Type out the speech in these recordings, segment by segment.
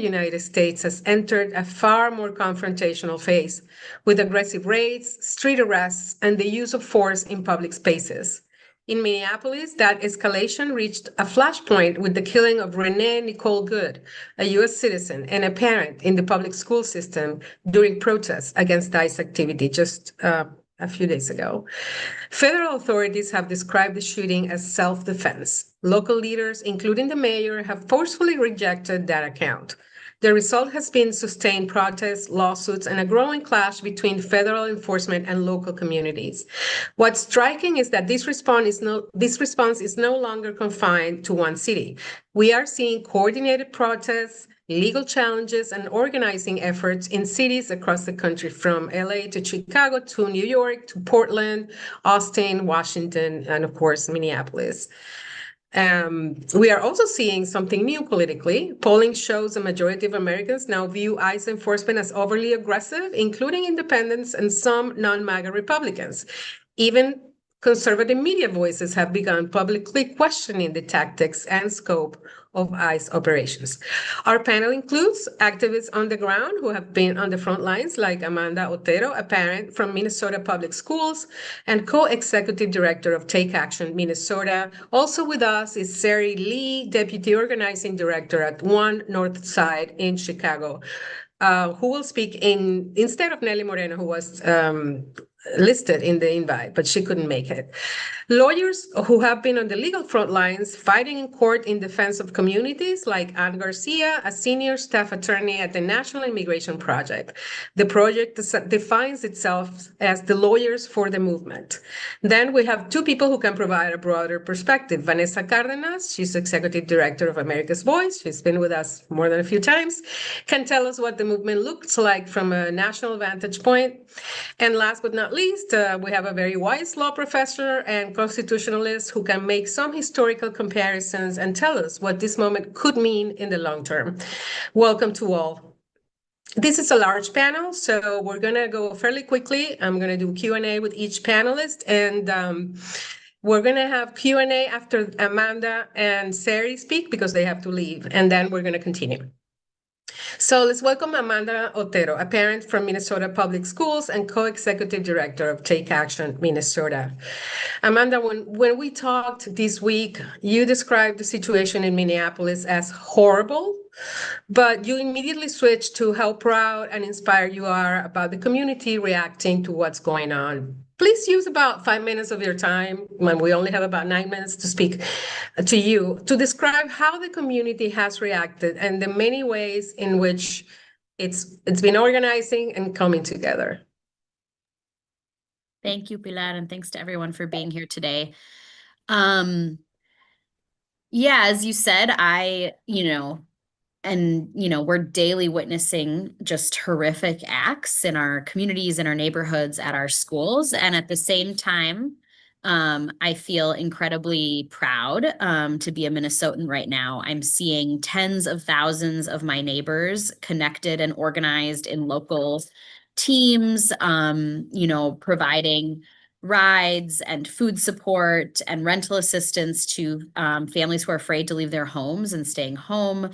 United States has entered a far more confrontational phase with aggressive raids, street arrests, and the use of force in public spaces. In Minneapolis, that escalation reached a flashpoint with the killing of Renee Nicole Good, a U.S. citizen and a parent in the public school system during protests against ICE activity just a few days ago. Federal authorities have described the shooting as self-defense. Local leaders, including the mayor, have forcefully rejected that account. The result has been sustained protests, lawsuits, and a growing clash between federal enforcement and local communities. What's striking is that this response is no longer confined to one city. We are seeing coordinated protests, legal challenges, and organizing efforts in cities across the country, from LA to Chicago to New York to Portland, Austin, Washington, and of course, Minneapolis. We are also seeing something new politically. Polling shows a majority of Americans now view ICE enforcement as overly aggressive, including independents and some non-MAGA Republicans. Even conservative media voices have begun publicly questioning the tactics and scope of ICE operations. Our panel includes activists on the ground who have been on the front lines, like Amanda Otero, a parent from Minnesota Public Schools and co-executive director of Take Action Minnesota. Also with us is Sari Lee, deputy organizing director at One North Side in Chicago, who will speak instead of Nelly Moreno, who was listed in the invite, but she couldn't make it. Lawyers who have been on the legal front lines fighting in court in defense of communities, like Ann Garcia, a senior staff attorney at the National Immigration Project. The project defines itself as the lawyers for the movement. Then we have two people who can provide a broader perspective. Vanessa Cardenas, she's executive director of America's Voice. She's been with us more than a few times, can tell us what the movement looks like from a national vantage point. And last but not least, we have a very wise law professor and constitutionalist who can make some historical comparisons and tell us what this moment could mean in the long term. Welcome to all. This is a large panel, so we're going to go fairly quickly. I'm going to do Q&A with each panelist, and we're going to have Q&A after Amanda and Sari speak because they have to leave, and then we're going to continue. So let's welcome Amanda Otero, a parent from Minnesota Public Schools and co-executive director of Take Action Minnesota. Amanda, when we talked this week, you described the situation in Minneapolis as horrible, but you immediately switched to how proud and inspired you are about the community reacting to what's going on. Please use about 5 minutes of your time, when we only have about 9 minutes to speak to you, to describe how the community has reacted and the many ways in which it's been organizing and coming together. Thank you, Pilar, and thanks to everyone for being here today. Yeah, as you said, we're daily witnessing just horrific acts in our communities, in our neighborhoods, at our schools. And at the same time, I feel incredibly proud to be a Minnesotan right now. I'm seeing tens of thousands of my neighbors connected and organized in local teams, providing rides and food support and rental assistance to families who are afraid to leave their homes and staying home.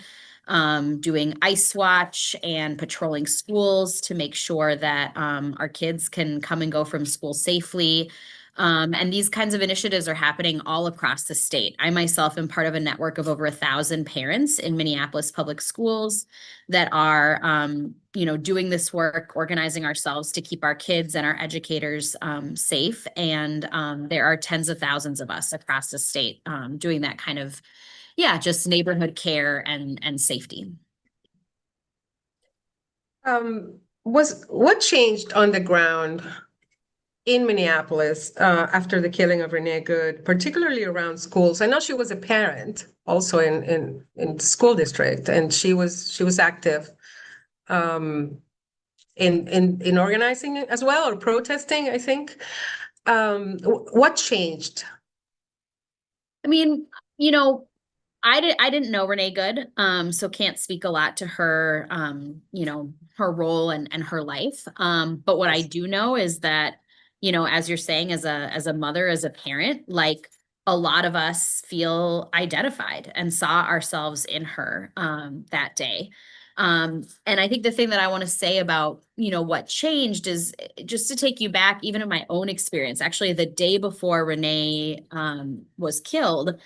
Doing ICE watch and patrolling schools to make sure that our kids can come and go from school safely. And these kinds of initiatives are happening all across the state. I myself am part of a network of over 1,000 parents in Minneapolis Public Schools that are, doing this work, organizing ourselves to keep our kids and our educators safe. And there are tens of thousands of us across the state doing that kind of just neighborhood care and safety. What changed on the ground in Minneapolis after the killing of Renee Good, particularly around schools? I know she was a parent also in the school district, and she was active in organizing as well, or protesting, I think. What changed? I mean, I didn't know Renee Good, so can't speak a lot to her, her role and her life. But what I do know is that, as you're saying, as a mother, as a parent, like a lot of us feel identified and saw ourselves in her that day. And I think the thing that I want to say about, what changed is just to take you back, even in my own experience, actually the day before Renee was killed,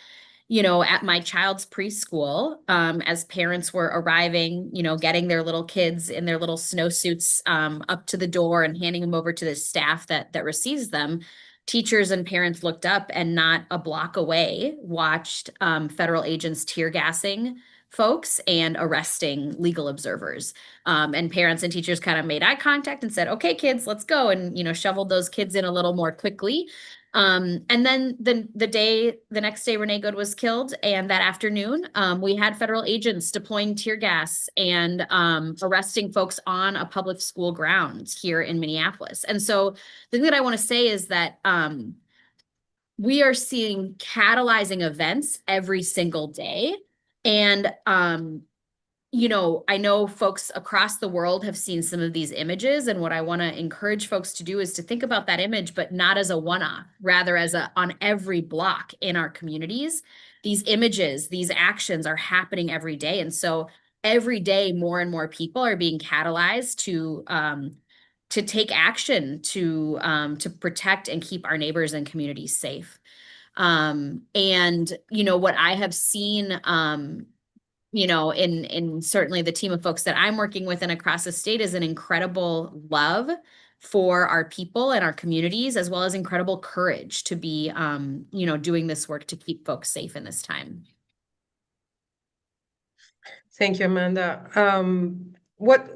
at my child's preschool, as parents were arriving, getting their little kids in their little snowsuits up to the door and handing them over to the staff that receives them, teachers and parents looked up and not a block away watched federal agents tear gassing folks and arresting legal observers. And parents and teachers kind of made eye contact and said, okay, kids, let's go. And, shoveled those kids in a little more quickly. And then the next day Renee Good was killed, and that afternoon, we had federal agents deploying tear gas and arresting folks on a public school grounds here in Minneapolis. And so the thing that I want to say is that we are seeing catalyzing events every single day. And I know folks across the world have seen some of these images, and what I want to encourage folks to do is to think about that image, but not as a one-off, rather as on every block in our communities. These images, these actions are happening every day. And so every day, more and more people are being catalyzed to take action to protect and keep our neighbors and communities safe. And what I have seen, in certainly the team of folks that I'm working with and across the state is an incredible love for our people and our communities, as well as incredible courage to be, doing this work to keep folks safe in this time. Thank you, Amanda. What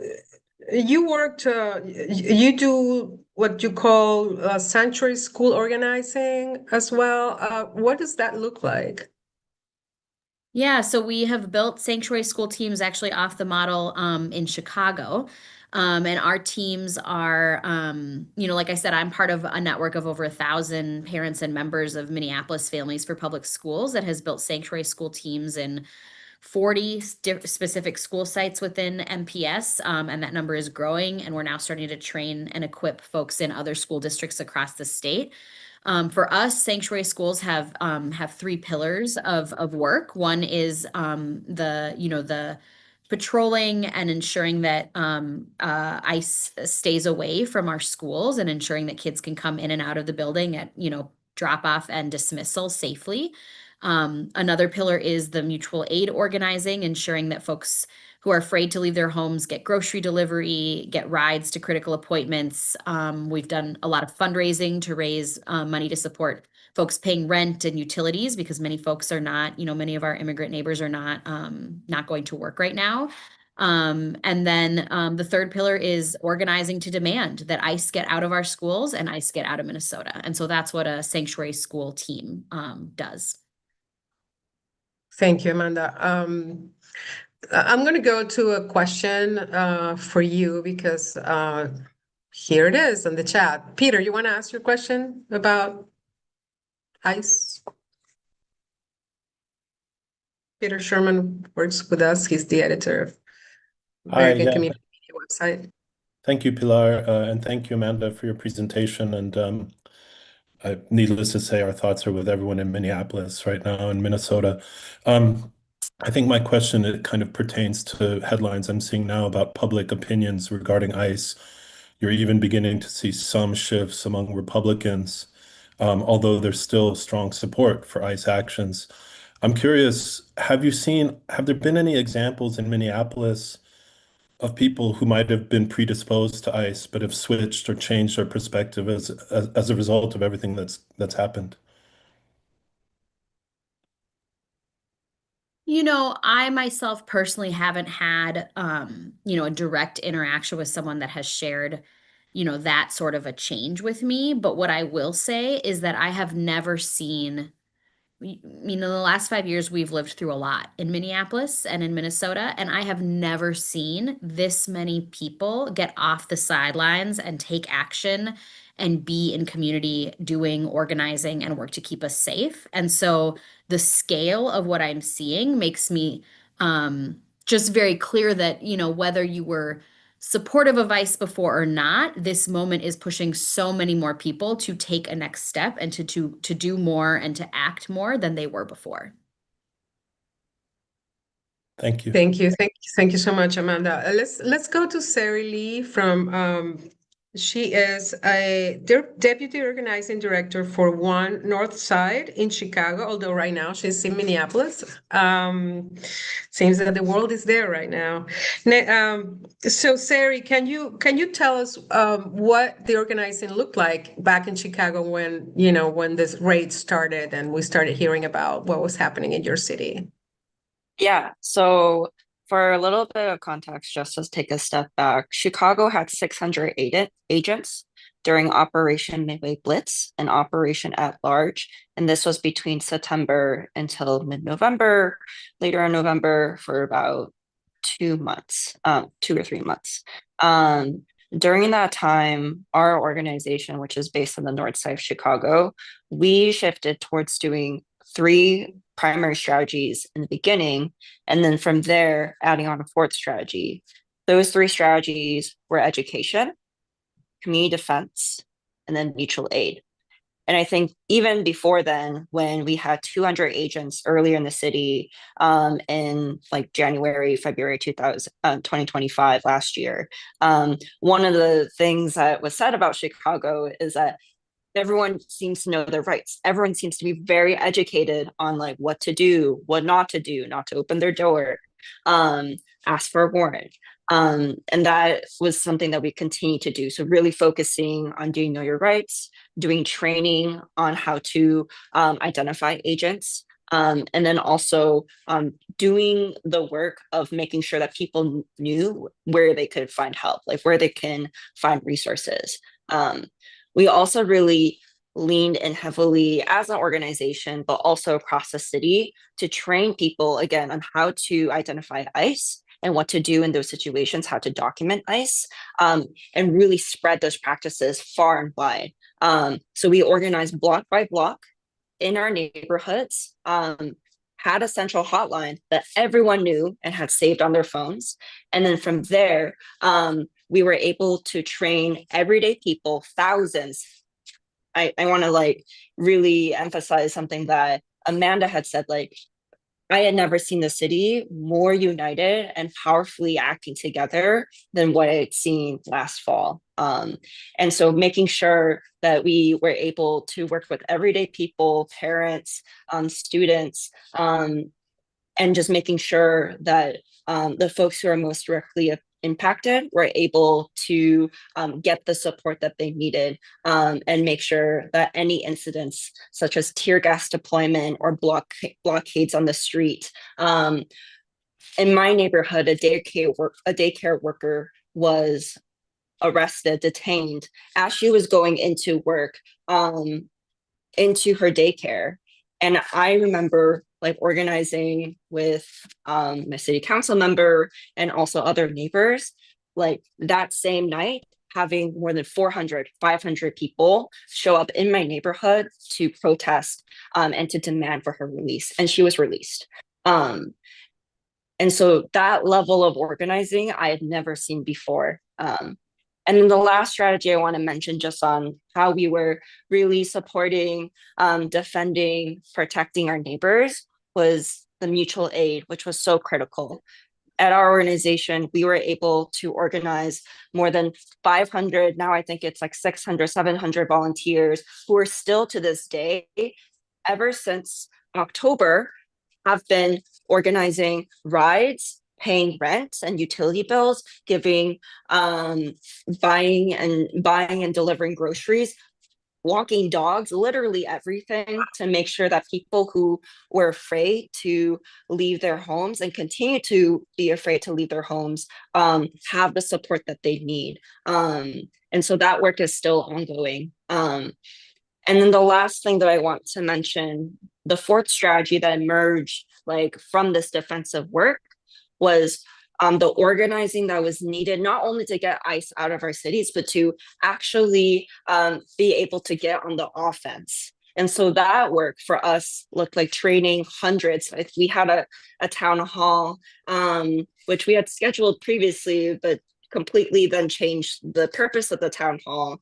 you worked, you do what you call sanctuary school organizing as well. What does that look like? Yeah, so we have built sanctuary school teams actually off the model in Chicago. And our teams are, like I said, I'm part of a network of over 1,000 parents and members of Minneapolis Families for Public Schools that has built sanctuary school teams in 40 specific school sites within MPS, and that number is growing, and we're now starting to train and equip folks in other school districts across the state. For us, sanctuary schools have three pillars of work. One is the patrolling and ensuring that ICE stays away from our schools and ensuring that kids can come in and out of the building at drop off and dismissal safely. Another pillar is the mutual aid organizing, ensuring that folks who are afraid to leave their homes get grocery delivery, get rides to critical appointments. We've done a lot of fundraising to raise money to support folks paying rent and utilities, because many folks are not, many of our immigrant neighbors are not going to work right now. And then the third pillar is organizing to demand that ICE get out of our schools and ICE get out of Minnesota. And so that's what a sanctuary school team does. Thank you, Amanda. I'm going to go to a question for you because here it is in the chat. Peter, you want to ask your question about ICE? Peter Sherman works with us. He's the editor of very good community media website. Thank you, Pilar, and thank you, Amanda, for your presentation. And needless to say, our thoughts are with everyone in Minneapolis right now and Minnesota. I think my question, it kind of pertains to headlines I'm seeing now about public opinions regarding ICE. You're even beginning to see some shifts among Republicans, although there's still strong support for ICE actions. I'm curious, have there been any examples in Minneapolis of people who might have been predisposed to ICE but have switched or changed their perspective as a result of everything that's happened? I myself personally haven't had, a direct interaction with someone that has shared, that sort of a change with me. But what I will say is that I have never seen, in the last 5 years, we've lived through a lot in Minneapolis and in Minnesota, and I have never seen this many people get off the sidelines and take action and be in community doing organizing and work to keep us safe. And so the scale of what I'm seeing makes me just very clear that, whether you were supportive of ICE before or not, this moment is pushing so many more people to take a next step and to do more and to act more than they were before. Thank you. Thank you so much, Amanda. Let's go to Sari Lee from she is a deputy organizing director for One North Side in Chicago, although right now she's in Minneapolis. Seems that the world is there right now. So Sari, can you tell us what the organizing looked like back in Chicago when this raid started and we started hearing about what was happening in your city? Yeah, so for a little bit of context, just to take a step back, Chicago had 600 agents during Operation Midway Blitz and Operation At Large, and this was between September until mid-November, later in November for about 2 months, 2 or 3 months. During that time, our organization, which is based on the north side of Chicago, we shifted towards doing 3 primary strategies in the beginning, and then from there, adding on a 4th strategy. Those 3 strategies were education, community defense, and then mutual aid. And I think even before then, when we had 200 agents earlier in the city, in like January, February 2025 last year, one of the things that was said about Chicago is that everyone seems to know their rights. Everyone seems to be very educated on like what to do, what not to do, not to open their door, ask for a warrant. And that was something that we continue to do. So really focusing on doing know your rights, doing training on how to identify agents, and then also doing the work of making sure that people knew where they could find help, like where they can find resources. We also really leaned in heavily as an organization, but also across the city to train people again on how to identify ICE and what to do in those situations, how to document ICE, and really spread those practices far and wide. So we organized block by block in our neighborhoods, had a central hotline that everyone knew and had saved on their phones. And then from there, we were able to train everyday people, thousands. I want to like really emphasize something that Amanda had said, like, I had never seen the city more united and powerfully acting together than what I had seen last fall. And so making sure that we were able to work with everyday people, parents, students, and just making sure that the folks who are most directly impacted were able to get the support that they needed, and make sure that any incidents such as tear gas deployment or blockades on the street. In my neighborhood, a daycare worker was arrested, detained as she was going into work, into her daycare. And I remember like organizing with my city council member and also other neighbors, like that same night, having more than 400, 500 people show up in my neighborhood to protest and to demand for her release. And she was released. And so that level of organizing I had never seen before. And then the last strategy I want to mention just on how we were really supporting, defending, protecting our neighbors was the mutual aid, which was so critical. At our organization, we were able to organize more than 500, now I think it's like 600, 700 volunteers who are still to this day, ever since October, have been organizing rides, paying rent and utility bills, giving, buying and delivering groceries, walking dogs, literally everything to make sure that people who were afraid to leave their homes and continue to be afraid to leave their homes have the support that they need. And so that work is still ongoing. And then the last thing that I want to mention, the 4th strategy that emerged like from this defensive work was the organizing that was needed, not only to get ICE out of our cities, but to actually be able to get on the offense. And so that work for us looked like training hundreds. We had a town hall, which we had scheduled previously, but completely then changed the purpose of the town hall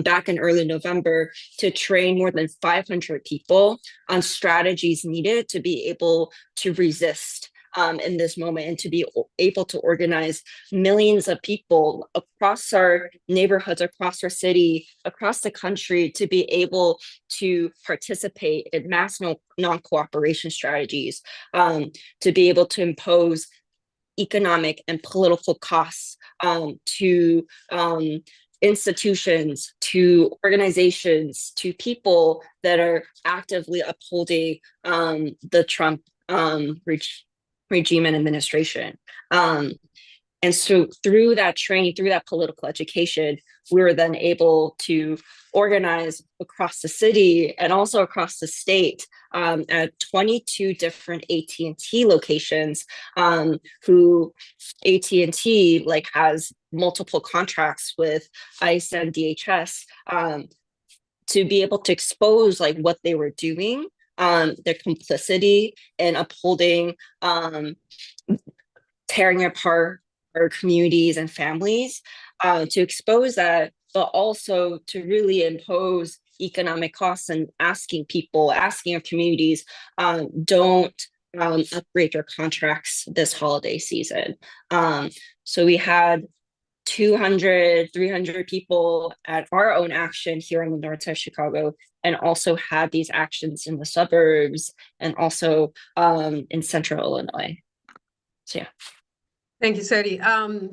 back in early November to train more than 500 people on strategies needed to be able to resist in this moment, and to be able to organize millions of people across our neighborhoods, across our city, across the country, to be able to participate in mass non-cooperation strategies, to be able to impose economic and political costs to institutions, to organizations, to people that are actively upholding the Trump regime and administration. And so through that training, through that political education, we were then able to organize across the city and also across the state at 22 different AT&T locations, who AT&T like has multiple contracts with ICE and DHS, to be able to expose like what they were doing, their complicity in upholding, tearing apart our communities and families, to expose that, but also to really impose economic costs and asking our communities, don't upgrade your contracts this holiday season. So we had 200, 300 people at our own action here in the north side of Chicago, and also had these actions in the suburbs and also in central Illinois. So yeah. Thank you, Sari.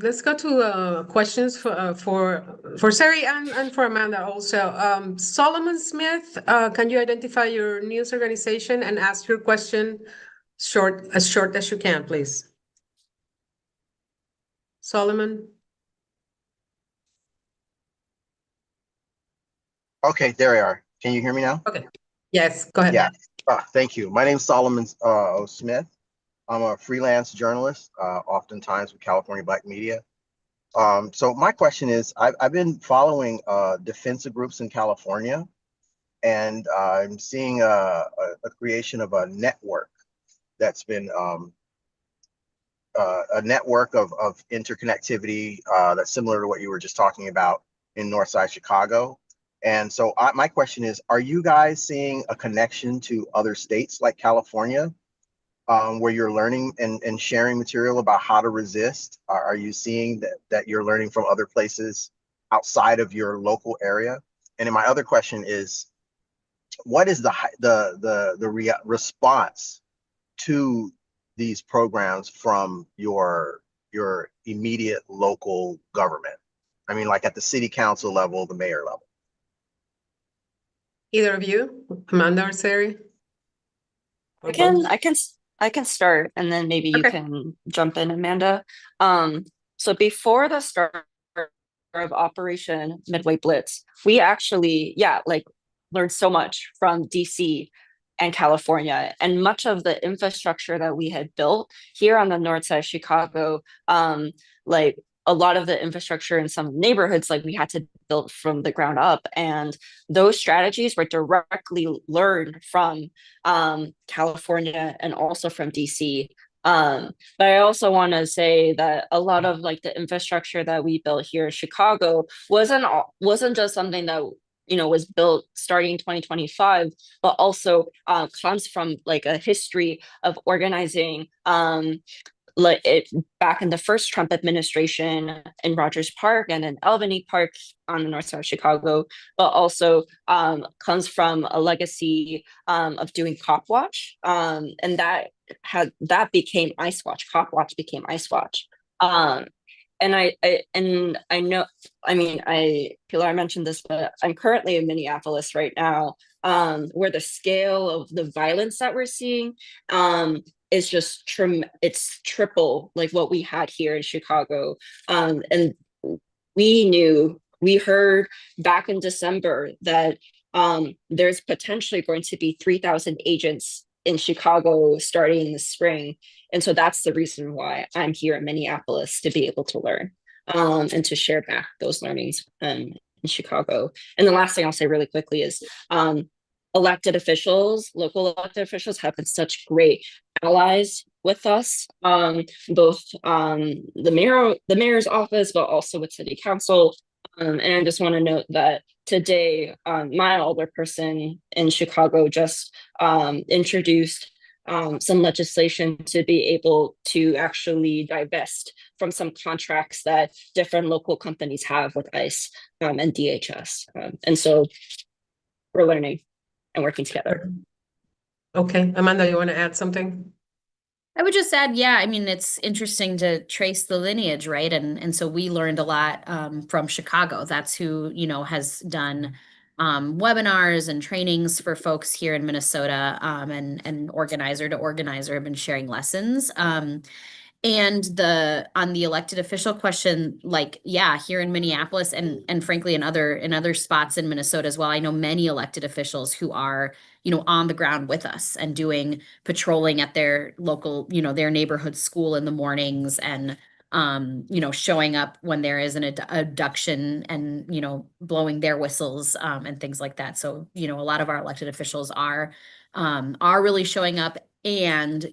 Let's go to questions for Sari and for Amanda also. Solomon Smith, can you identify your news organization and ask your question as short as you can, please? Solomon? Okay, there we are. Can you hear me now? Okay. Yes, go ahead. Yeah. Thank you. My name is Solomon O. Smith. I'm a freelance journalist, oftentimes with California Black Media. So my question is, I've been following defensive groups in California, and I'm seeing a creation of a network that's been a network of interconnectivity that's similar to what you were just talking about in Northside Chicago. And so my question is, are you guys seeing a connection to other states like California, where you're learning and sharing material about how to resist? Are you seeing that you're learning from other places outside of your local area? And then my other question is, what is the response to these programs from your immediate local government? I mean, like at the city council level, the mayor level. Either of you, Amanda or Sari? Or both? I can start, and then maybe you Okay. can jump in, Amanda. So before the start of Operation Midway Blitz, we actually, learned so much from DC and California, and much of the infrastructure that we had built here on the north side of Chicago, like a lot of the infrastructure in some neighborhoods, like we had to build from the ground up. And those strategies were directly learned from California and also from DC. But I also want to say that a lot of like the infrastructure that we built here in Chicago wasn't just something that was built starting in 2025, but also comes from like a history of organizing back in the first Trump administration in Rogers Park and in Albany Park on the north side of Chicago, but also comes from a legacy of doing Cop Watch, and that became Ice Watch. Cop Watch became Ice Watch. And I know, Pilar mentioned this, but I'm currently in Minneapolis right now, where the scale of the violence that we're seeing is just it's triple like what we had here in Chicago. And we heard back in December that there's potentially going to be 3,000 agents in Chicago starting in the spring. And so that's the reason why I'm here in Minneapolis, to be able to learn and to share back those learnings in Chicago. And the last thing I'll say really quickly is local elected officials have been such great allies with us, both the mayor's office, but also with city council. And I just want to note that today, my alderperson in Chicago just introduced some legislation to be able to actually divest from some contracts that different local companies have with ICE and DHS. And so we're learning and working together. Okay, Amanda, you want to add something? I would just add, yeah, I mean, it's interesting to trace the lineage, right? And so we learned a lot from Chicago. That's who, has done webinars and trainings for folks here in Minnesota, and organizer to organizer have been sharing lessons. And on the elected official question, like, yeah, here in Minneapolis and frankly in other spots in Minnesota as well, I know many elected officials who are, on the ground with us and doing patrolling at their local, their neighborhood school in the mornings and showing up when there is an abduction and, blowing their whistles and things like that. So, a lot of our elected officials are really showing up. And,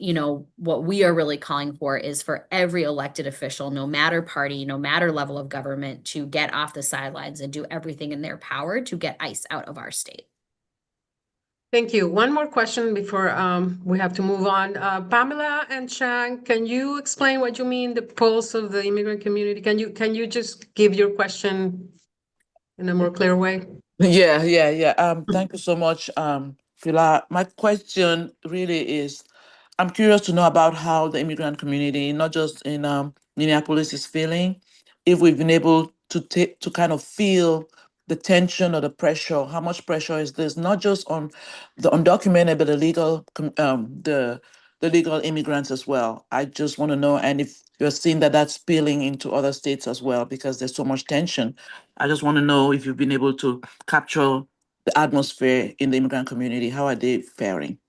what we are really calling for is for every elected official, no matter party, no matter level of government, to get off the sidelines and do everything in their power to get ICE out of our state. Thank you. One more question before we have to move on. Pamela and Chang, can you explain what you mean, the pulse of the immigrant community? Can you just give your question in a more clear way? Yeah. Thank you so much, Pilar. My question really is, I'm curious to know about how the immigrant community, not just in Minneapolis, is feeling. If we've been able to kind of feel the tension or the pressure. How much pressure is this? Not just on the undocumented, but the legal immigrants as well. I just want to know, and if you're seeing that that's spilling into other states as well, because there's so much tension. I just want to know if you've been able to capture the atmosphere in the immigrant community. How are they faring?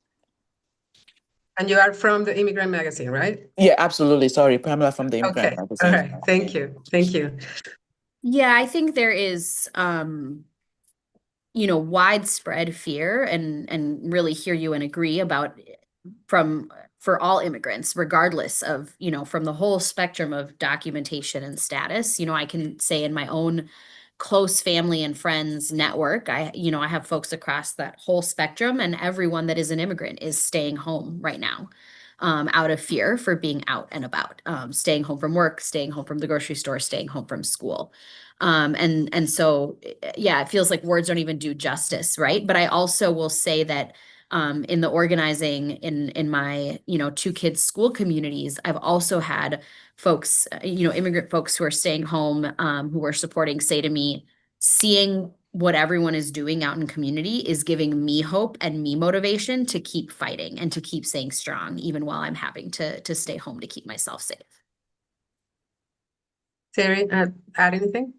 And you are from the Immigrant Magazine, right? Yeah, absolutely. Sorry, Pamela from the Immigrant Okay. All Magazine. right. Thank you. Thank you. Yeah, I think there is widespread fear and really hear you and agree about for all immigrants, regardless of, from the whole spectrum of documentation and status. I can say in my own close family and friends network, I have folks across that whole spectrum, and everyone that is an immigrant is staying home right now. Out of fear for being out and about, staying home from work, staying home from the grocery store, staying home from school. And so, yeah, it feels like words don't even do justice, right? But I also will say that in the organizing in my, two kids' school communities, I've also had folks, immigrant folks who are staying home, who are supporting, say to me, seeing what everyone is doing out in community is giving me hope and me motivation to keep fighting and to keep staying strong, even while I'm having to stay home to keep myself safe. Terry, add anything?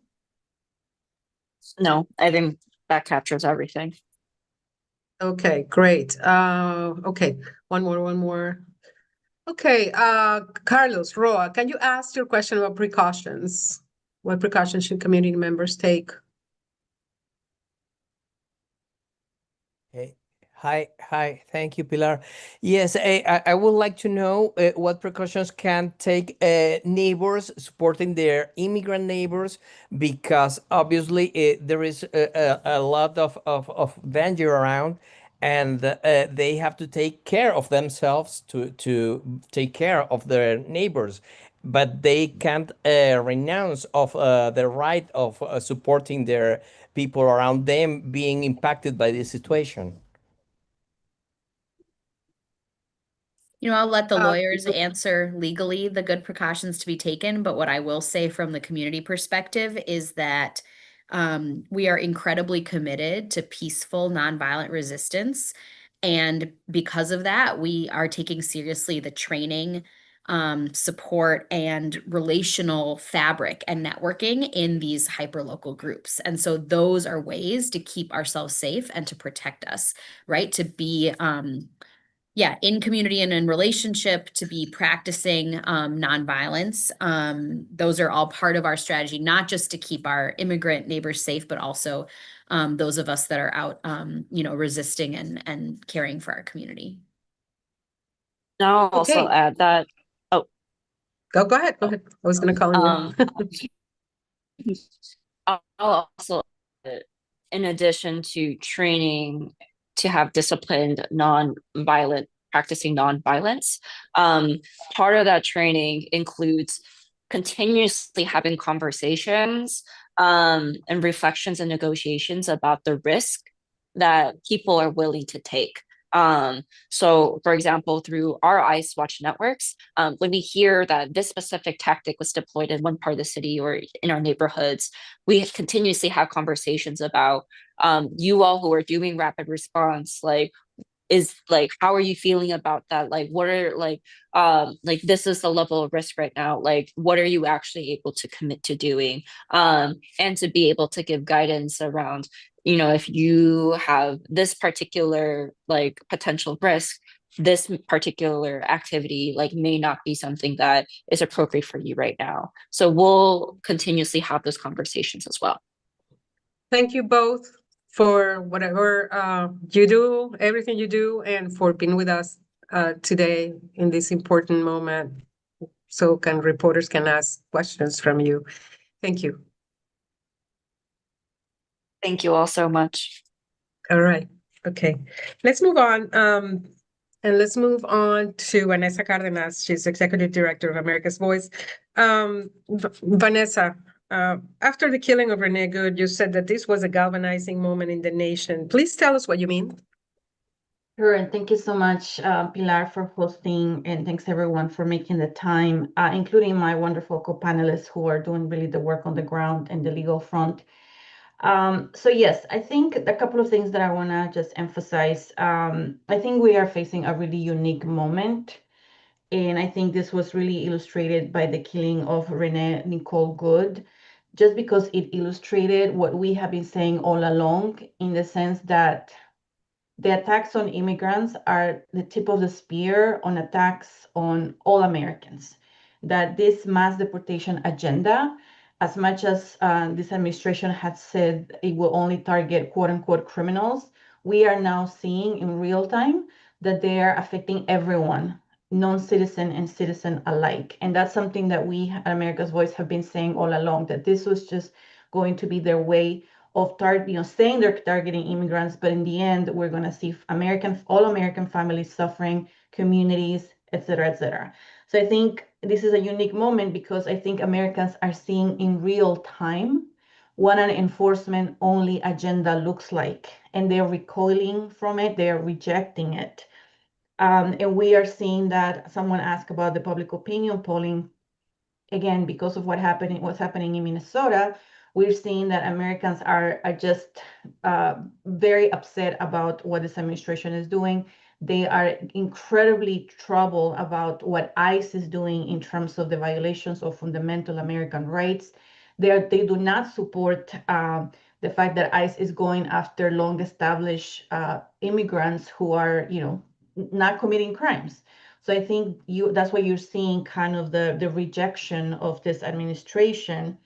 No, I think that captures everything. Okay, great. Okay, one more. Okay, Carlos, Roa, can you ask your question about precautions? What precautions should community members take? Okay. Hi. Thank you, Pilar. Yes, I would like to know what precautions can take neighbors supporting their immigrant neighbors, because obviously there is a lot of danger around, and they have to take care of themselves to take care of their neighbors, but they can't renounce of the right of supporting their people around them being impacted by this situation. I'll let the lawyers answer legally the good precautions to be taken, but what I will say from the community perspective is that we are incredibly committed to peaceful, nonviolent resistance. And because of that, we are taking seriously the training, support, and relational fabric and networking in these hyperlocal groups. And so those are ways to keep ourselves safe and to protect us, right? To be in community and in relationship, to be practicing nonviolence. Those are all part of our strategy, not just to keep our immigrant neighbors safe, but also those of us that are out, resisting and caring for our community. Now I'll also add that. Oh, go ahead. I was going to call on you. I'll also, in addition to training to have disciplined, non-violent practicing nonviolence. Part of that training includes continuously having conversations and reflections and negotiations about the risk that people are willing to take. So for example, through our ICE Watch networks, when we hear that this specific tactic was deployed in one part of the city or in our neighborhoods, we continuously have conversations about you all who are doing rapid response, like, how are you feeling about that? Like, what are like this is the level of risk right now. Like, what are you actually able to commit to doing? And to be able to give guidance around, if you have this particular like potential risk, this particular activity like may not be something that is appropriate for you right now. So we'll continuously have those conversations as well. Thank you both for whatever you do, everything you do, and for being with us today in this important moment. So reporters can ask questions from you. Thank you. Thank you all so much. All right. Okay. Let's move on. And let's move on to Vanessa Cardenas. She's Executive Director of America's Voice. Vanessa, after the killing of Renee Good, you said that this was a galvanizing moment in the nation. Please tell us what you mean. Sure, and thank you so much, Pilar, for hosting, and thanks everyone for making the time, including my wonderful co-panelists who are doing really the work on the ground and the legal front. So yes, I think a couple of things that I want to just emphasize. I think we are facing a really unique moment. And I think this was really illustrated by the killing of Renee Nicole Good, just because it illustrated what we have been saying all along, in the sense that the attacks on immigrants are the tip of the spear on attacks on all Americans. That this mass deportation agenda, as much as this administration had said it will only target quote unquote criminals, we are now seeing in real time that they are affecting everyone, non-citizen and citizen alike. And that's something that we at America's Voice have been saying all along, that this was just going to be their way of saying they're targeting immigrants, but in the end, we're going to see all American families suffering, communities, et cetera, et cetera. So I think this is a unique moment because I think Americans are seeing in real time what an enforcement-only agenda looks like, and they're recoiling from it, they're rejecting it. And we are seeing that. Someone asked about the public opinion polling. Again, because of what's happening in Minnesota, we're seeing that Americans are just very upset about what this administration is doing. They are incredibly troubled about what ICE is doing in terms of the violations of fundamental American rights. They do not support the fact that ICE is going after long-established immigrants who are, not committing crimes. So I think that's why you're seeing kind of the rejection of this administration.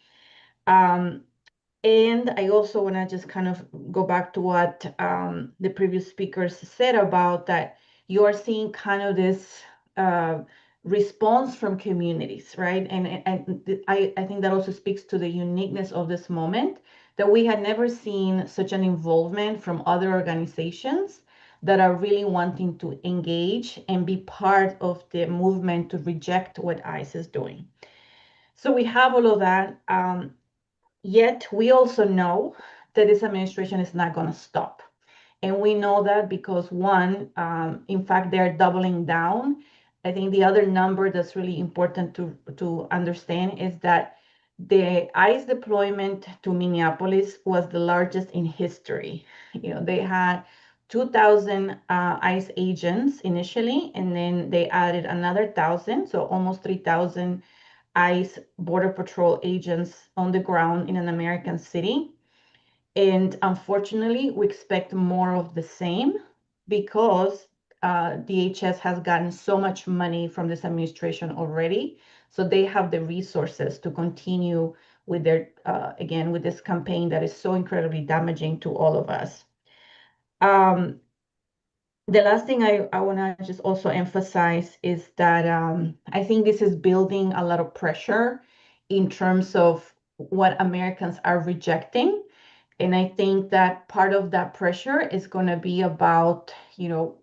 And I also want to just kind of go back to what the previous speakers said about that you are seeing kind of this response from communities, right? And I think that also speaks to the uniqueness of this moment, that we had never seen such an involvement from other organizations that are really wanting to engage and be part of the movement to reject what ICE is doing. So we have all of that. Yet we also know that this administration is not going to stop. And we know that because one, in fact, they're doubling down. I think the other number that's really important to understand is that the ICE deployment to Minneapolis was the largest in history. They had 2,000 ICE agents initially, and then they added another 1,000, so almost 3,000 ICE Border Patrol agents on the ground in an American city. And unfortunately, we expect more of the same because DHS has gotten so much money from this administration already. So they have the resources to continue with their, again, with this campaign that is so incredibly damaging to all of us. The last thing I want to just also emphasize is that I think this is building a lot of pressure in terms of what Americans are rejecting. And I think that part of that pressure is going to be about,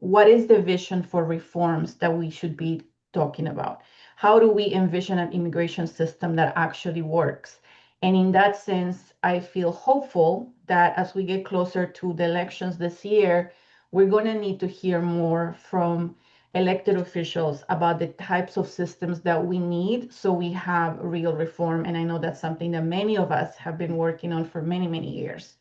what is the vision for reforms that we should be talking about? How do we envision an immigration system that actually works? And in that sense, I feel hopeful that as we get closer to the elections this year, we're going to need to hear more from elected officials about the types of systems that we need so we have real reform. And I know that's something that many of us have been working on for many, many years.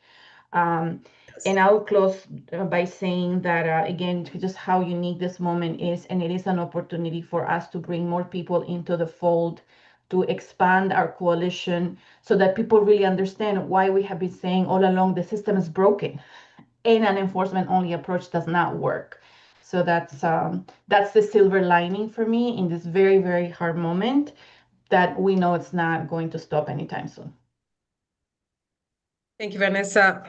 And I'll close by saying that, again, just how unique this moment is, and it is an opportunity for us to bring more people into the fold, to expand our coalition so that people really understand why we have been saying all along the system is broken and an enforcement-only approach does not work. So that's the silver lining for me in this very, very hard moment that we know it's not going to stop anytime soon. Thank you, Vanessa.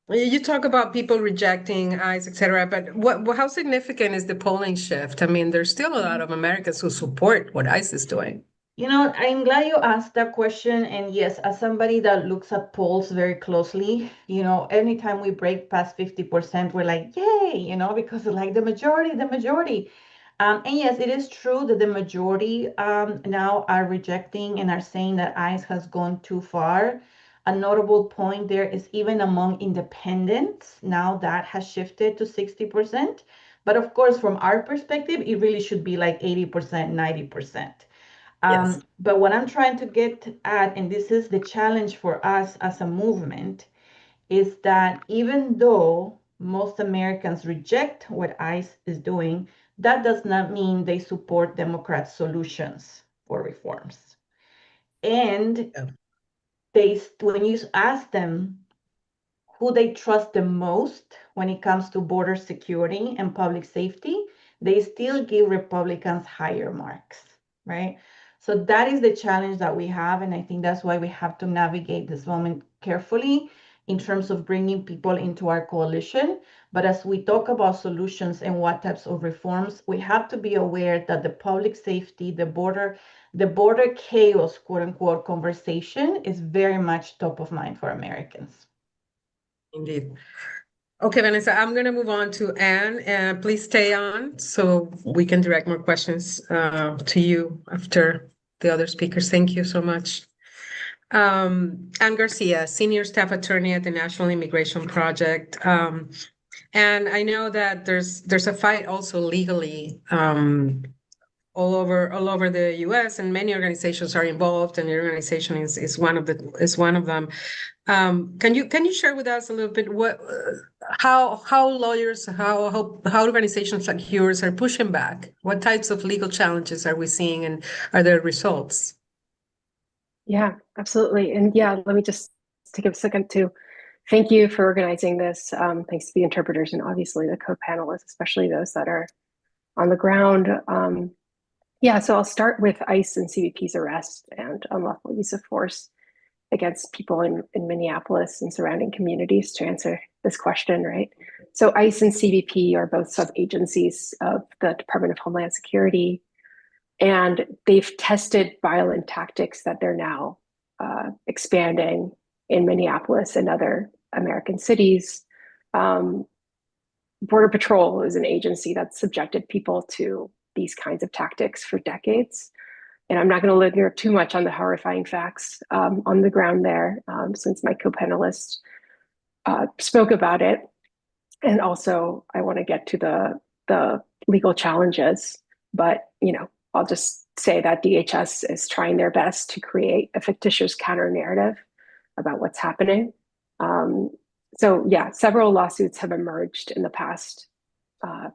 You talk about people rejecting ICE, et cetera, but how significant is the polling shift? I mean, there's still a lot of Americans who support what ICE is doing. I'm glad you asked that question. And yes, as somebody that looks at polls very closely, anytime we break past 50%, we're like, yay, because like the majority. And yes, it is true that the majority now are rejecting and are saying that ICE has gone too far. A notable point there is even among independents, now that has shifted to 60%. But of course, from our perspective, it really should be like 80%, 90%. Yes. But what I'm trying to get at, and this is the challenge for us as a movement, is that even though most Americans reject what ICE is doing, that does not mean they support Democrat solutions for reforms. And when you ask them who they trust the most when it comes to border security and public safety, they still give Republicans higher marks, right? So that is the challenge that we have. And I think that's why we have to navigate this moment carefully in terms of bringing people into our coalition. But as we talk about solutions and what types of reforms, we have to be aware that the public safety, the border chaos, quote unquote, conversation is very much top of mind for Americans. Indeed. Okay, Vanessa, I'm going to move on to Anne. Please stay on so we can direct more questions to you after the other speakers. Thank you so much. Anne Garcia, Senior Staff Attorney at the National Immigration Project. And I know that there's a fight also legally all over the U.S. and many organizations are involved, and your organization is one of them. Can you share with us a little bit how lawyers, how organizations like yours are pushing back? What types of legal challenges are we seeing, and are there results? Yeah, absolutely. And yeah, let me just take a second to thank you for organizing this. Thanks to the interpreters and obviously the co-panelists, especially those that are on the ground. So I'll start with ICE and CBP's arrest and unlawful use of force against people in Minneapolis and surrounding communities to answer this question, right? So ICE and CBP are both sub-agencies of the Department of Homeland Security, and they've tested violent tactics that they're now expanding in Minneapolis and other American cities. Border Patrol is an agency that subjected people to these kinds of tactics for decades. And I'm not going to linger too much on the horrifying facts on the ground there, since my co-panelist spoke about it. And also, I want to get to the legal challenges. But, I'll just say that DHS is trying their best to create a fictitious counter narrative about what's happening. Several lawsuits have emerged in the past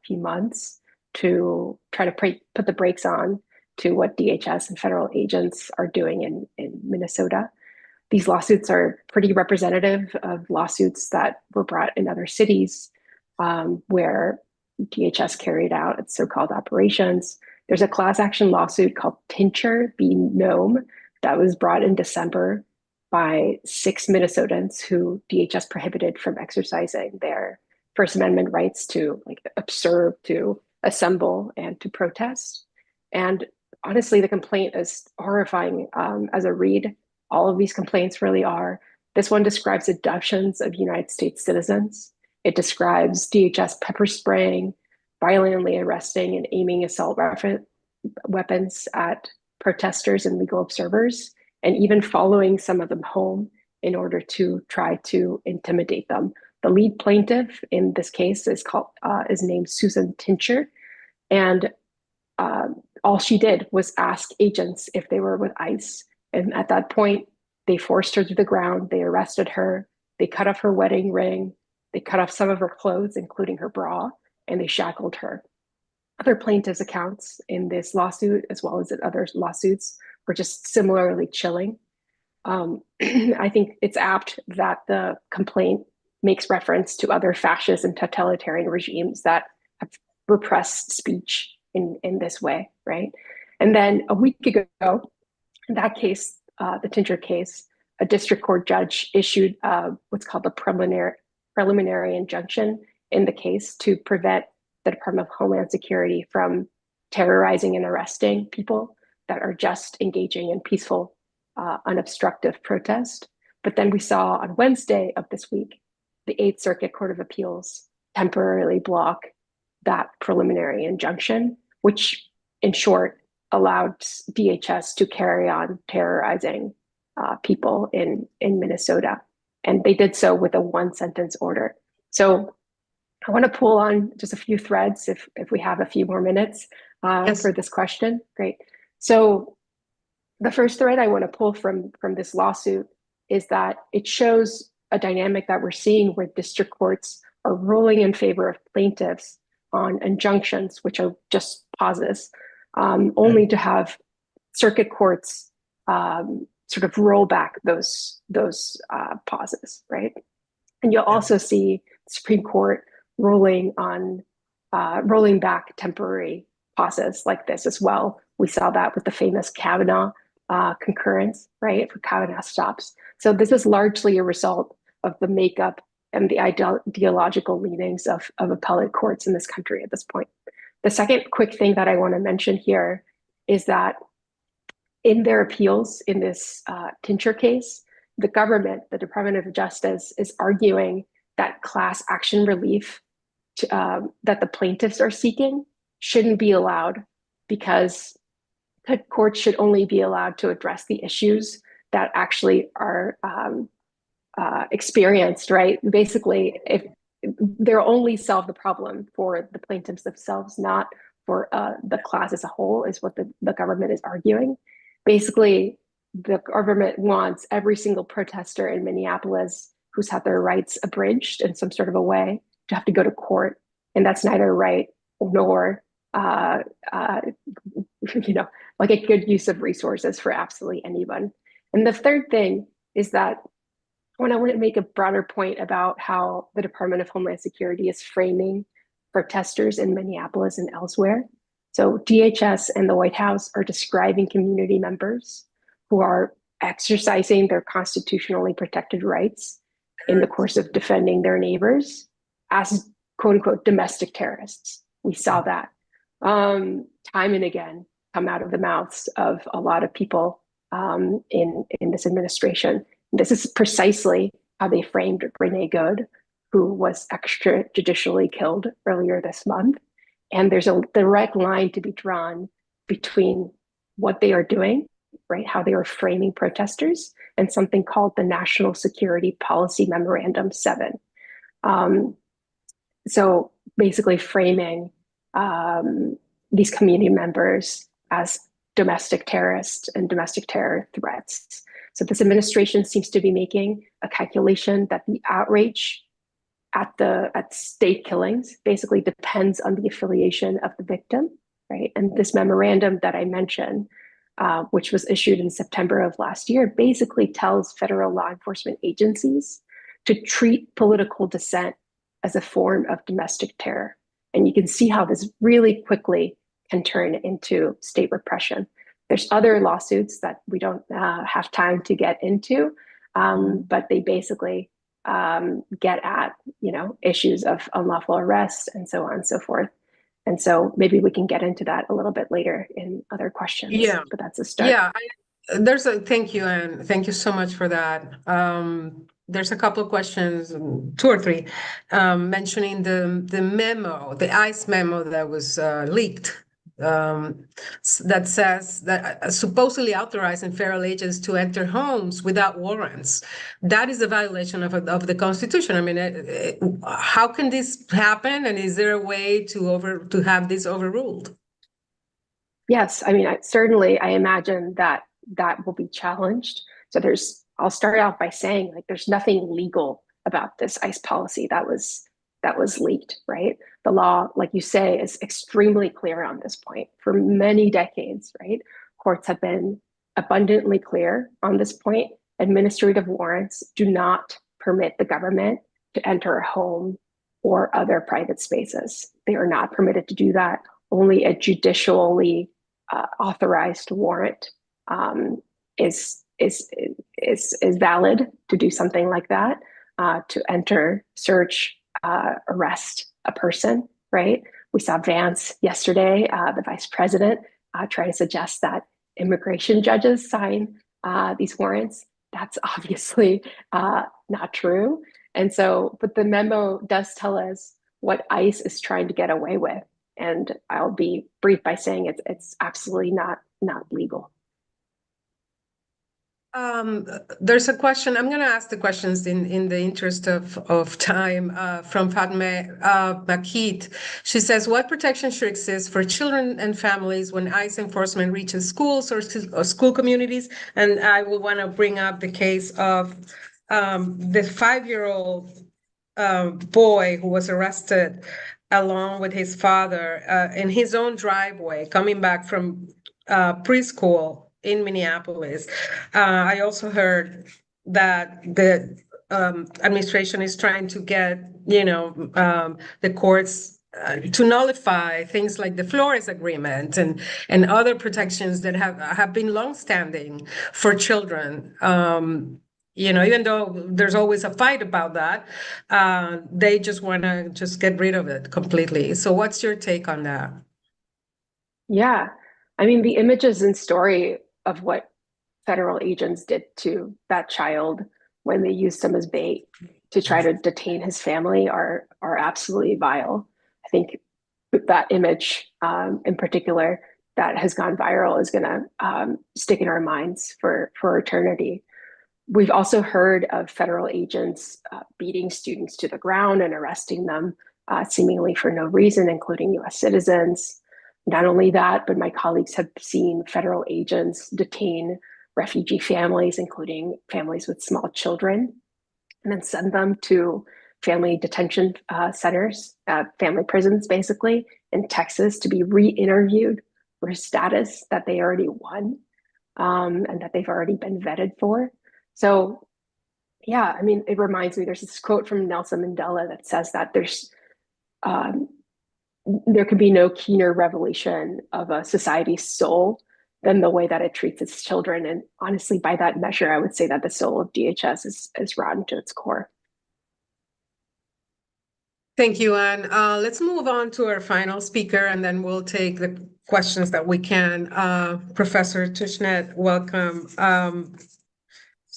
few months to try to put the brakes on to what DHS and federal agents are doing in Minnesota. These lawsuits are pretty representative of lawsuits that were brought in other cities where DHS carried out its so-called operations. There's a class action lawsuit called Pincher v. Nome that was brought in December by 6 Minnesotans who DHS prohibited from exercising their First Amendment rights to observe, to assemble, and to protest. And honestly, the complaint is horrifying as a read. All of these complaints really are. This one describes abductions of United States citizens. It describes DHS pepper spraying, violently arresting and aiming assault weapons at protesters and legal observers, and even following some of them home in order to try to intimidate them. The lead plaintiff in this case is named Susan Tincher, and all she did was ask agents if they were with ICE. And at that point, they forced her to the ground, they arrested her, they cut off her wedding ring, they cut off some of her clothes, including her bra, and they shackled her. Other plaintiffs' accounts in this lawsuit, as well as in other lawsuits, were just similarly chilling. I think it's apt that the complaint makes reference to other fascist and totalitarian regimes that have repressed speech in this way, right? And then a week ago, in that case, the Tincher case, a district court judge issued what's called the preliminary injunction in the case to prevent the Department of Homeland Security from terrorizing and arresting people that are just engaging in peaceful, unobstructive protest. But then we saw on Wednesday of this week, the Eighth Circuit Court of Appeals temporarily block that preliminary injunction, which in short allowed DHS to carry on terrorizing people in Minnesota. And they did so with a one-sentence order. So I want to pull on just a few threads if we have a few more minutes Yes. for this question. Great. So the first thread I want to pull from this lawsuit is that it shows a dynamic that we're seeing where district courts are ruling in favor of plaintiffs on injunctions, which are just pauses, only to have circuit courts sort of roll back those pauses, right? And you'll also see the Supreme Court rolling back temporary pauses like this as well. We saw that with the famous Kavanaugh concurrence, right, for Kavanaugh stops. So this is largely a result of the makeup and the ideological leanings of appellate courts in this country at this point. The second quick thing that I want to mention here is that in their appeals in this Tincher case, the government, the Department of Justice, is arguing that class action relief that the plaintiffs are seeking shouldn't be allowed because the courts should only be allowed to address the issues that actually are experienced, right? Basically, if they'll only solve the problem for the plaintiffs themselves, not for the class as a whole, is what the government is arguing. Basically, the government wants every single protester in Minneapolis who's had their rights abridged in some sort of a way to have to go to court. And that's neither right nor, like a good use of resources for absolutely anyone. And the third thing is that when I want to make a broader point about how the Department of Homeland Security is framing protesters in Minneapolis and elsewhere. So DHS and the White House are describing community members who are exercising their constitutionally protected rights in the course of defending their neighbors as quote unquote domestic terrorists. We saw that time and again come out of the mouths of a lot of people in this administration. This is precisely how they framed Renee Good, who was extrajudicially killed earlier this month. And there's a direct line to be drawn between what they are doing, right, how they are framing protesters, and something called the National Security Policy Memorandum 7. So basically framing these community members as domestic terrorists and domestic terror threats. So this administration seems to be making a calculation that the outrage at state killings basically depends on the affiliation of the victim, right? And this memorandum that I mentioned, which was issued in September of last year, basically tells federal law enforcement agencies to treat political dissent as a form of domestic terror. And you can see how this really quickly can turn into state repression. There's other lawsuits that we don't have time to get into, but they basically get at issues of unlawful arrest and so on and so forth. And so maybe we can get into that a little bit later in other questions. Yeah. But that's a start. Yeah, Thank you, and thank you so much for that. There's a couple of questions, two or three, mentioning the memo, the ICE memo that was leaked, that says that supposedly authorizing federal agents to enter homes without warrants. That is a violation of the Constitution. I mean, how can this happen? And is there a way to have this overruled? Yes, I mean, certainly I imagine that that will be challenged. So I'll start out by saying like there's nothing legal about this ICE policy that was leaked, right? The law, like you say, is extremely clear on this point. For many decades, right? Courts have been abundantly clear on this point. Administrative warrants do not permit the government to enter a home or other private spaces. They are not permitted to do that. Only a judicially authorized warrant is valid to do something like that, to enter, search, arrest a person, right? We saw Vance yesterday, the vice president, try to suggest that immigration judges sign these warrants. That's obviously not true. And so, but the memo does tell us what ICE is trying to get away with. And I'll be brief by saying it's absolutely not legal. There's a question. I'm going to ask the questions in the interest of time, from Fatma Makit. She says, what protection should exist for children and families when ICE enforcement reaches schools or school communities? And I will want to bring up the case of the 5-year-old boy who was arrested along with his father in his own driveway coming back from preschool in Minneapolis. I also heard that the administration is trying to get, the courts to nullify things like the Flores Agreement and other protections that have been longstanding for children. Even though there's always a fight about that, they just want to just get rid of it completely. So what's your take on that? Yeah, I mean, the images and story of what federal agents did to that child when they used him as bait to try to detain his family are absolutely vile. I think that image in particular that has gone viral is going to stick in our minds for eternity. We've also heard of federal agents beating students to the ground and arresting them seemingly for no reason, including US citizens. Not only that, but my colleagues have seen federal agents detain refugee families, including families with small children, and then send them to family detention centers, family prisons, basically, in Texas to be re-interviewed for status that they already won and that they've already been vetted for. So, yeah, I mean, it reminds me, there's this quote from Nelson Mandela that says that there could be no keener revelation of a society's soul than the way that it treats its children. And honestly, by that measure, I would say that the soul of DHS is rotten to its core. Thank you, Anne. Let's move on to our final speaker, and then we'll take the questions that we can. Professor Tushnet, welcome.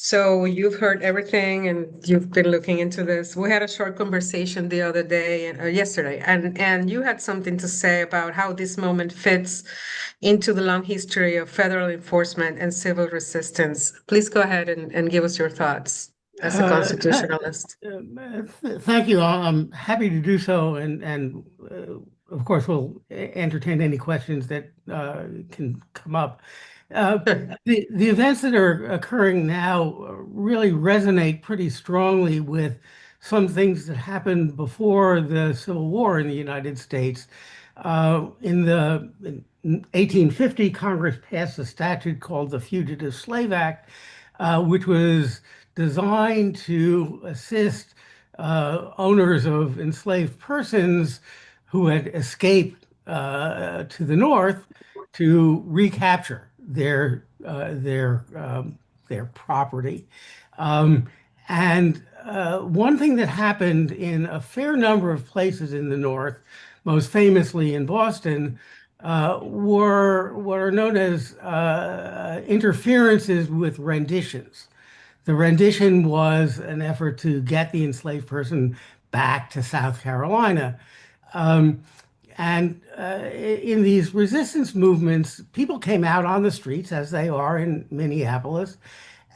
So you've heard everything and you've been looking into this. We had a short conversation the other day, yesterday, and you had something to say about how this moment fits into the long history of federal enforcement and civil resistance. Please go ahead and give us your thoughts as a constitutionalist. Thank you. I'm happy to do so, and of course, we'll entertain any questions that can come up. The events that are occurring now really resonate pretty strongly with some things that happened before the Civil War in the United States. In 1850, Congress passed a statute called the Fugitive Slave Act, which was designed to assist owners of enslaved persons who had escaped to the North to recapture their property. And one thing that happened in a fair number of places in the North, most famously in Boston, were what are known as interferences with renditions. The rendition was an effort to get the enslaved person back to South Carolina. Um, and in these resistance movements, people came out on the streets, as they are in Minneapolis,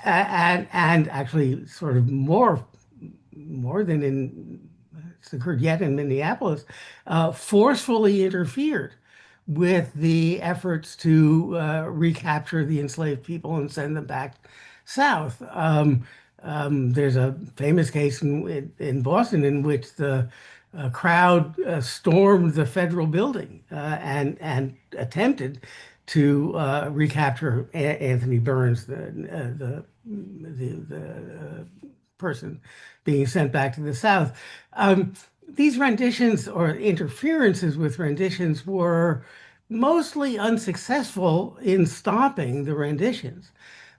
and actually sort of more than it's occurred yet in Minneapolis, forcefully interfered with the efforts to recapture the enslaved people and send them back south. There's a famous case in Boston in which the crowd stormed the federal building and attempted to recapture Anthony Burns, the person being sent back to the South. These renditions or interferences with renditions were mostly unsuccessful in stopping the renditions.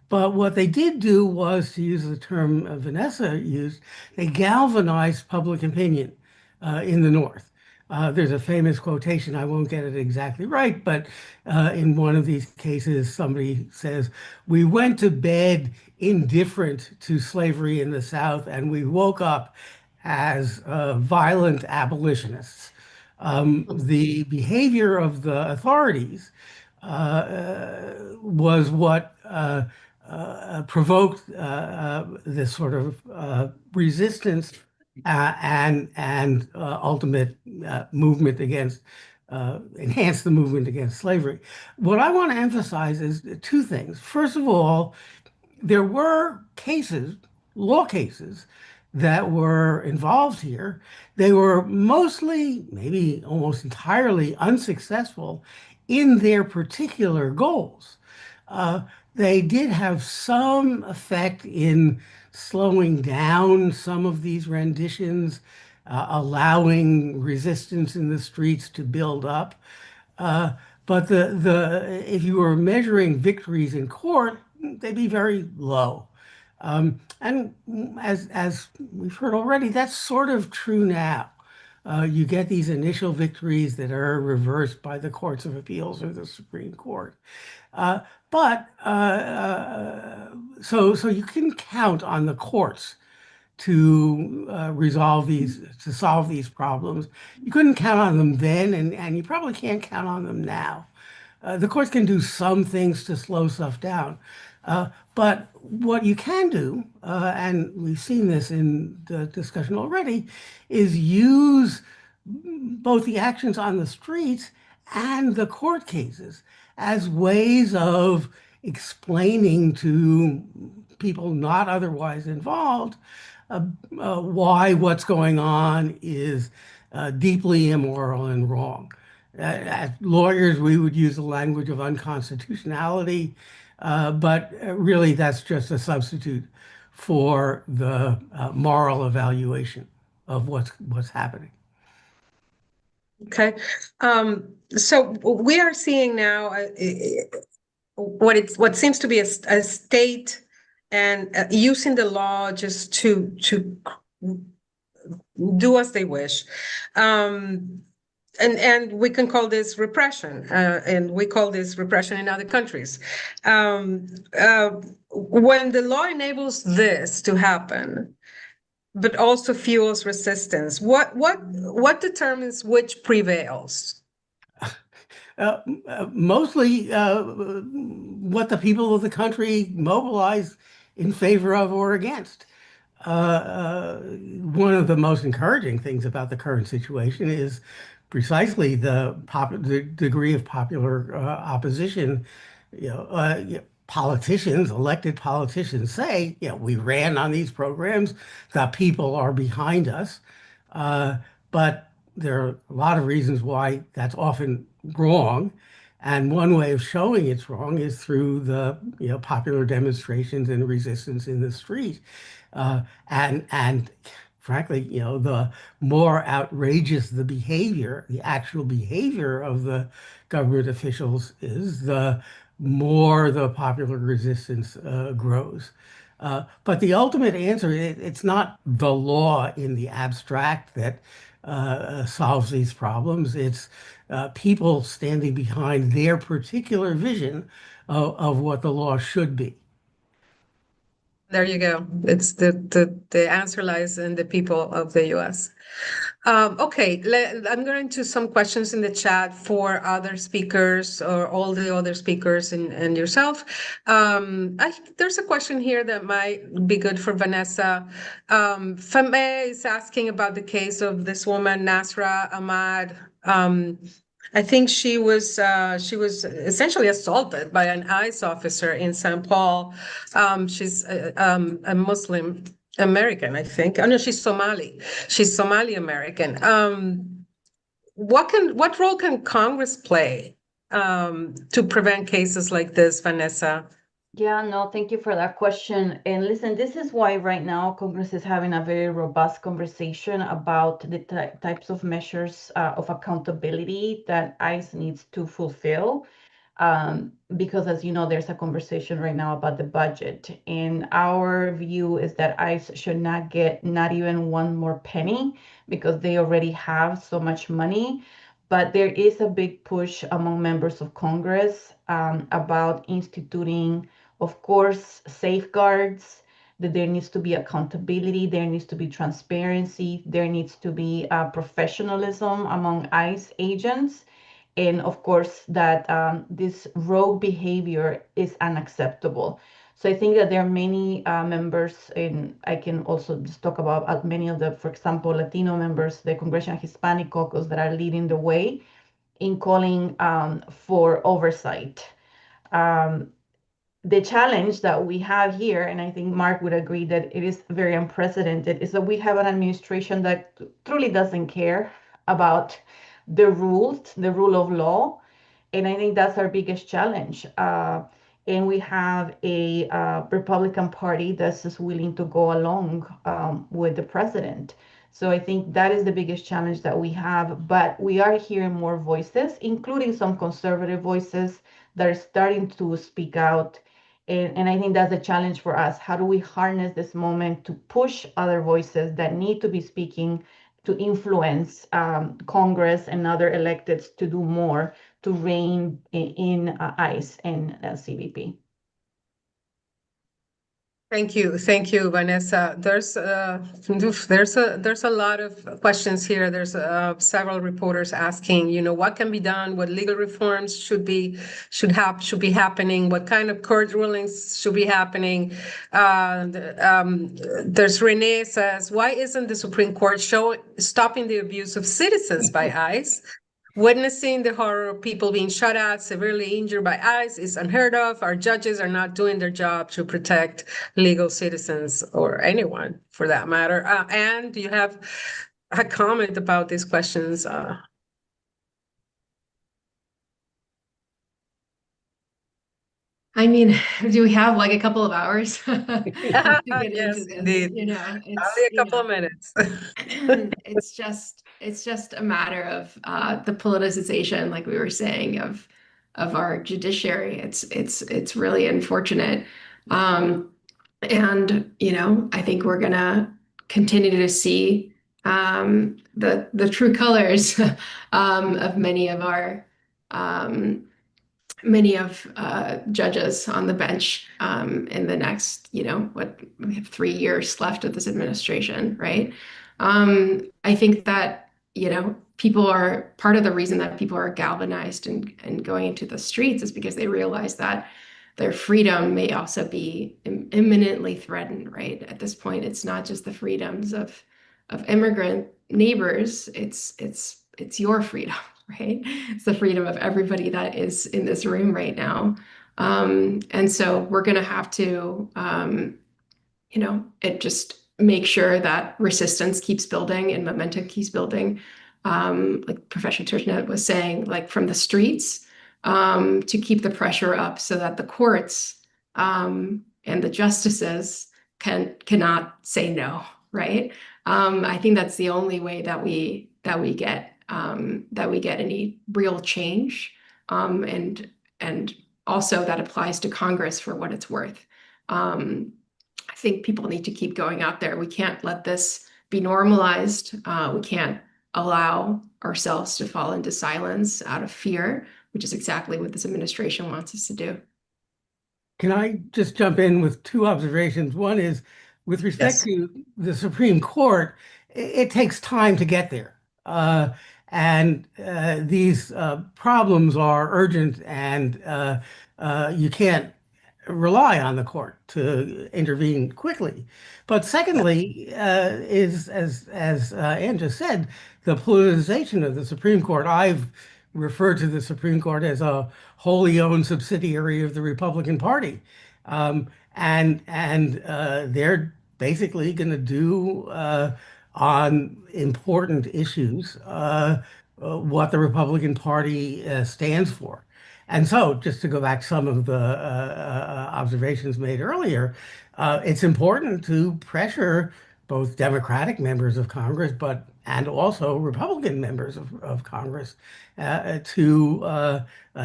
But what they did do was, to use the term Vanessa used, they galvanized public opinion in the North. There's a famous quotation, I won't get it exactly right, but in one of these cases, somebody says, "We went to bed indifferent to slavery in the South, and we woke up as violent abolitionists." The behavior of the authorities was what provoked this sort of resistance and ultimate movement against enhance the movement against slavery. What I want to emphasize is two things. First of all, there were cases, law cases, that were involved here. They were mostly, maybe almost entirely unsuccessful in their particular goals. They did have some effect in slowing down some of these renditions, allowing resistance in the streets to build up. But if you were measuring victories in court, they'd be very low. And as we've heard already, that's sort of true now. You get these initial victories that are reversed by the courts of appeals or the Supreme Court. So you can count on the courts to solve these problems. You couldn't count on them then, and you probably can't count on them now. The courts can do some things to slow stuff down. But what you can do, and we've seen this in the discussion already, is use both the actions on the streets and the court cases as ways of explaining to people not otherwise involved why what's going on is deeply immoral and wrong. As lawyers, we would use the language of unconstitutionality, but really that's just a substitute for the moral evaluation of what's happening. Okay. So we are seeing now what seems to be a state and using the law just to do as they wish. And we can call this repression, and we call this repression in other countries. When the law enables this to happen, but also fuels resistance, what determines which prevails? Mostly what the people of the country mobilize in favor of or against. One of the most encouraging things about the current situation is precisely the degree of popular opposition. Politicians, elected politicians say, we ran on these programs, the people are behind us. But there are a lot of reasons why that's often wrong. And one way of showing it's wrong is through the popular demonstrations and resistance in the street. And frankly, the more outrageous the behavior, the actual behavior of the government officials is, the more the popular resistance grows. But the ultimate answer, it's not the law in the abstract that solves these problems. It's people standing behind their particular vision of what the law should be. There you go. It's the answer lies in the people of the U.S. Okay, I'm going to some questions in the chat for other speakers or all the other speakers and yourself. There's a question here that might be good for Vanessa. Fame is asking about the case of this woman, Nasra Ahmad. I think she was essentially assaulted by an ICE officer in St. Paul. She's a Muslim American, I think. Oh no, she's Somali. She's Somali American. What role can Congress play to prevent cases like this, Vanessa? Yeah, no, thank you for that question. And listen, this is why right now Congress is having a very robust conversation about the types of measures of accountability that ICE needs to fulfill. Because as you know, there's a conversation right now about the budget. And our view is that ICE should not get not even one more penny because they already have so much money. But there is a big push among members of Congress about instituting, of course, safeguards, that there needs to be accountability, there needs to be transparency, there needs to be professionalism among ICE agents, and of course that this rogue behavior is unacceptable. So I think that there are many members, and I can also just talk about many of the, for example, Latino members, the Congressional Hispanic Caucus, that are leading the way in calling for oversight. The challenge that we have here, and I think Mark would agree that it is very unprecedented, is that we have an administration that truly doesn't care about the rules, the rule of law. And I think that's our biggest challenge. And we have a Republican Party that's just willing to go along with the president. So I think that is the biggest challenge that we have. But we are hearing more voices, including some conservative voices that are starting to speak out. And I think that's a challenge for us. How do we harness this moment to push other voices that need to be speaking, to influence Congress and other electeds to do more to rein in ICE and CBP? Thank you, Vanessa. There's a lot of questions here. There's several reporters asking, what can be done, what legal reforms should be happening, what kind of court rulings should be happening. There's Renee says, why isn't the Supreme Court stopping the abuse of citizens by ICE? Witnessing the horror of people being shot at, severely injured by ICE is unheard of. Our judges are not doing their job to protect legal citizens or anyone for that matter. Anne, do you have a comment about these questions? I mean, do we have like a couple of hours to get Yes, into this? indeed. It's only a couple of minutes. it's just a matter of the politicization, like we were saying, of our judiciary. It's really unfortunate. And I think we're gonna continue to see the true colors of many of judges on the bench in the next, we have 3 years left of this administration, right? I think that, people are part of the reason that people are galvanized and going into the streets is because they realize that their freedom may also be imminently threatened, right? At this point, it's not just the freedoms of immigrant neighbors, it's your freedom, right? It's the freedom of everybody that is in this room right now. And so we're going to have to, just make sure that resistance keeps building and momentum keeps building. Like Professor Tushnet was saying, like from the streets, to keep the pressure up so that the courts and the justices cannot say no, right? I think that's the only way that we get any real change, and also that applies to Congress for what it's worth. I think people need to keep going out there. We can't let this be normalized. We can't allow ourselves to fall into silence out of fear, which is exactly what this administration wants us to do. Can I just jump in with two observations? One is with respect Yes. to the Supreme Court, it takes time to get there. And these problems are urgent, and you can't rely on the court to intervene quickly. But secondly, is as Ann just said, the politicization of the Supreme Court. I've referred to the Supreme Court as a wholly owned subsidiary of the Republican Party, and they're basically going to do on important issues what the Republican Party stands for. And so, just to go back to some of the observations made earlier, it's important to pressure both Democratic members of Congress, and also Republican members of Congress to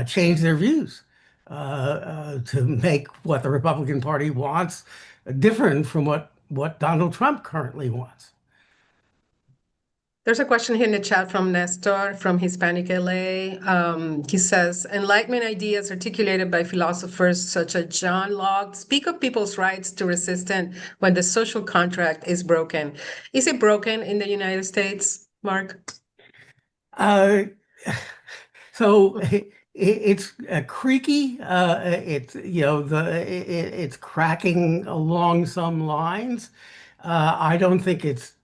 change their views, to make what the Republican Party wants different from what Donald Trump currently wants. There's a question here in the chat from Nestor from Hispanic LA. He says, Enlightenment ideas articulated by philosophers such as John Locke speak of people's rights to resistance when the social contract is broken. Is it broken in the United States, Mark? So it's creaky. It's it's cracking along some lines. I don't think it's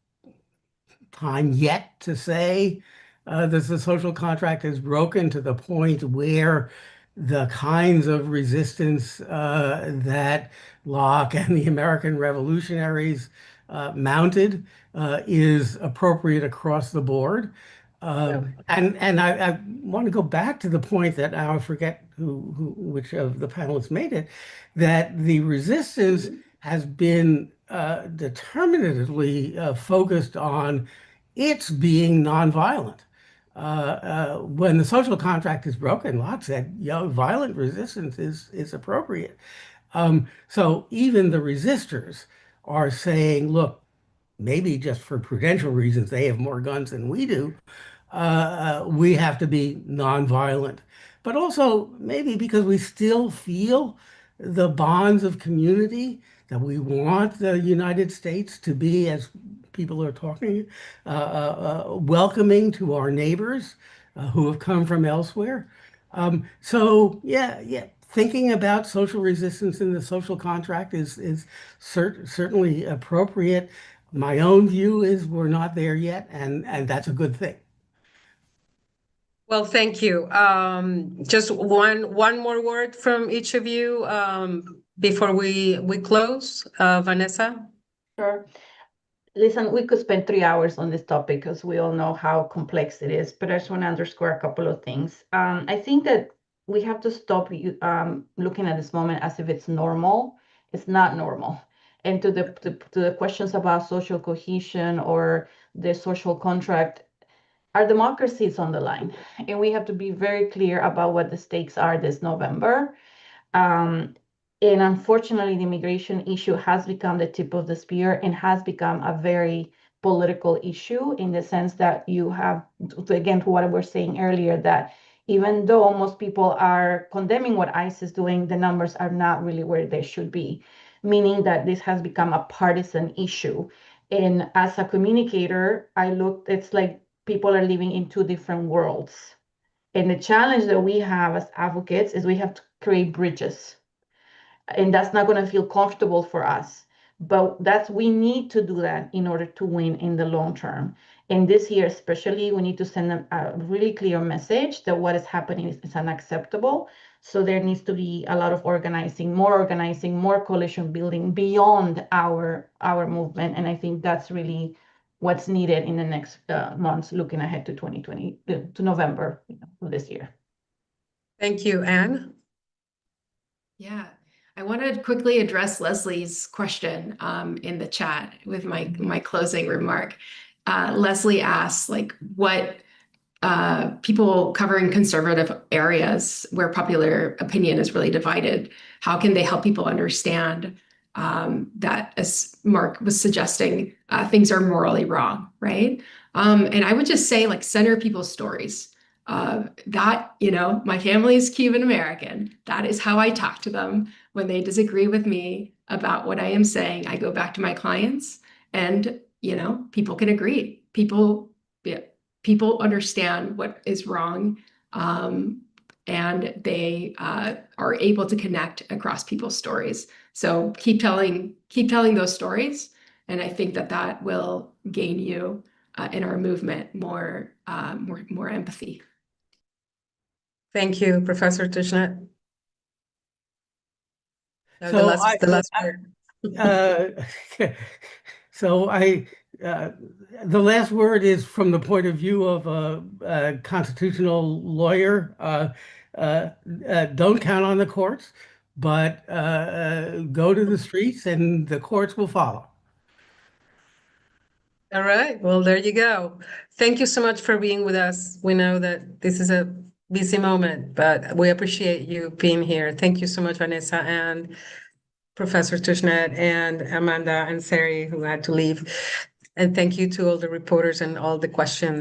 time yet to say that the social contract is broken to the point where the kinds of resistance that Locke and the American revolutionaries mounted is appropriate across the board. And I want to go back to the point that I forget which of the panelists made it, that the resistance has been determinatively focused on its being nonviolent. When the social contract is broken, Locke said, violent resistance is appropriate. So even the resistors are saying, look, maybe just for prudential reasons, they have more guns than we do. We have to be nonviolent, but also maybe because we still feel the bonds of community that we want the United States to be, as people are talking, welcoming to our neighbors who have come from elsewhere. So yeah, thinking about social resistance in the social contract is certainly appropriate. My own view is we're not there yet, and that's a good thing. Well, thank you. Just one more word from each of you before we close. Vanessa? Sure. Listen, we could spend 3 hours on this topic because we all know how complex it is, but I just want to underscore a couple of things. I think that we have to stop looking at this moment as if it's normal. It's not normal. And to the questions about social cohesion or the social contract, our democracy is on the line, and we have to be very clear about what the stakes are this November. And unfortunately, the immigration issue has become the tip of the spear and has become a very political issue in the sense that you have, again, to what we were saying earlier, that even though most people are condemning what ICE is doing, the numbers are not really where they should be, meaning that this has become a partisan issue. And as a communicator, it's like people are living in two different worlds. And the challenge that we have as advocates is we have to create bridges. And that's not going to feel comfortable for us. But we need to do that in order to win in the long term. And this year, especially, we need to send a really clear message that what is happening is unacceptable. So there needs to be a lot of organizing, more coalition building beyond our movement. And I think that's really what's needed in the next months, looking ahead to 2020, to November of this year. Thank you, Anne. Yeah, I want to quickly address Leslie's question in the chat with my closing remark. Leslie asks, what people covering conservative areas where popular opinion is really divided, how can they help people understand that, as Mark was suggesting, things are morally wrong, right? And I would just say, like, center people's stories. That, you know, my family is Cuban American. That is how I talk to them when they disagree with me about what I am saying. I go back to my clients, and, you know, people can agree. People understand what is wrong, and they are able to connect across people's stories. So keep telling those stories, and I think that will gain you in our movement more empathy. Thank you, Professor Tushnet. So The last word. So the last word is from the point of view of a constitutional lawyer. Don't count on the courts, but go to the streets and the courts will follow. All right. Well, there you go. Thank you so much for being with us. We know that this is a busy moment, but we appreciate you being here. Thank you so much, Vanessa and Professor Tushnet and Amanda and Sari, who had to leave. And thank you to all the reporters and all the questions.